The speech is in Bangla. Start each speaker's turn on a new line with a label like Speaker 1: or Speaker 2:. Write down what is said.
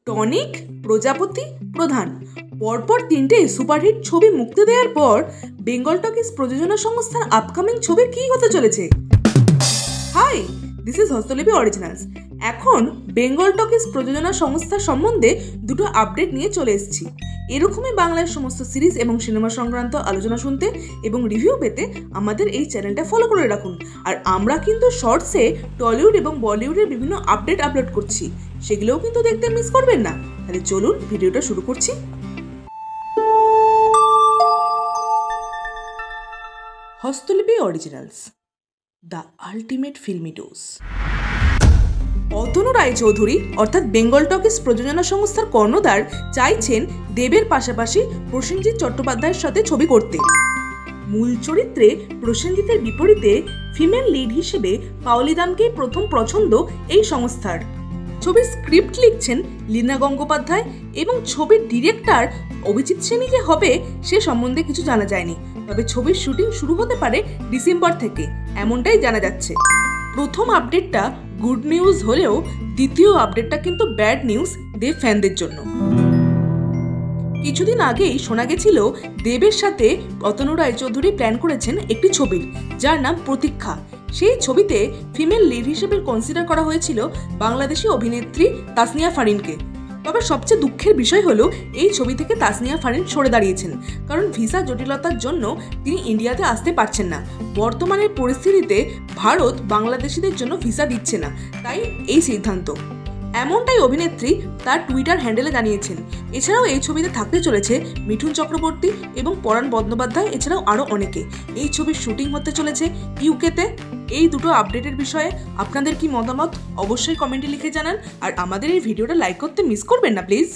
Speaker 1: টনিক, প্রজাপতি, প্রধান পরপর 3টে সুপারহিট ছবি মুক্তি দেওয়ার পর বেঙ্গল টকিজ প্রযোজনা সংস্থার আপকামিং ছবি কী হতে চলেছে? Hi, this is Hastolipi originals. এখন বেঙ্গল টকিজ প্রযোজনা সংস্থা সম্বন্ধে দুটো আপডেট নিয়ে চলে এসেছি। এরকমই বাংলার সমস্ত সিরিজ এবং সিনেমা সংক্রান্ত আলোচনা শুনতে এবং রিভিউ পেতে আমাদের এই চ্যানেলটা ফলো করে রাখুন। আর আমরা কিন্তু শর্টসে টলিউড এবং বলিউডের বিভিন্ন আপডেট আপলোড করছি, সেগুলোও কিন্তু দেখতে মিস করবেন না। তাহলে চলুন ভিডিওটা শুরু করছি। Hastolipi originals, the ultimate filmy dose. Atanu Roychowdhury অর্থাৎ বেঙ্গল টকিজ প্রযোজনা সংস্থার কর্ণধার চাইছেন দেবের পাশাপাশি প্রসেনজিৎ চট্টোপাধ্যায়ের সাথে ছবি করতে। মূল চরিত্রে প্রসেনজিতের বিপরীতে ফিমেল লিড হিসেবে পাওলি দামকেই প্রথম পছন্দ এই সংস্থার। ছবির স্ক্রিপ্ট লিখছেন লীনা গঙ্গোপাধ্যায় এবং ছবির ডিরেক্টর অভিজিৎ সেনই যে হবে সে সম্বন্ধে কিছু জানা যায়নি, তবে ছবির শুটিং শুরু হতে পারে ডিসেম্বর থেকে, এমনটাই জানা যাচ্ছে। প্রথম আপডেটটা গুড নিউজ হলেও দ্বিতীয় আপডেটটা কিন্তু ব্যাড নিউজ দেব ফ্যানদের জন্য। কিছুদিন আগেই শোনা গেছিল দেবের সাথে অতনু রায়চৌধুরী প্ল্যান করেছেন একটি ছবির, যার নাম প্রতীক্ষা। সেই ছবিতে ফিমেল লিড হিসেবে কনসিডার করা হয়েছিল বাংলাদেশি অভিনেত্রী তাসনিয়া ফারিনকে। তবে সবচেয়ে দুঃখের বিষয় হলো এই ছবি থেকে তাসনিয়া ফারিন সরে দাঁড়িয়েছেন, কারণ ভিসা জটিলতার জন্য তিনি ইন্ডিয়াতে আসতে পারছেন না। বর্তমানের পরিস্থিতিতে ভারত বাংলাদেশিদের জন্য ভিসা দিচ্ছে না, তাই এই সিদ্ধান্ত। এমনটাই অভিনেত্রী তার টুইটার হ্যান্ডেলে জানিয়েছেন। এছাড়াও এই ছবিতে থাকতে চলেছে মিঠুন চক্রবর্তী এবং পরাণ বন্দ্যোপাধ্যায়, এছাড়াও আরও অনেকে। এই ছবির শুটিং হতে চলেছে ইউকেতে। এই দুটো আপডেটের বিষয়ে আপনাদের কি মতামত অবশ্যই কমেন্টে লিখে জানান, আর আমাদের এই ভিডিওটা লাইক করতে মিস করবেন না প্লিজ।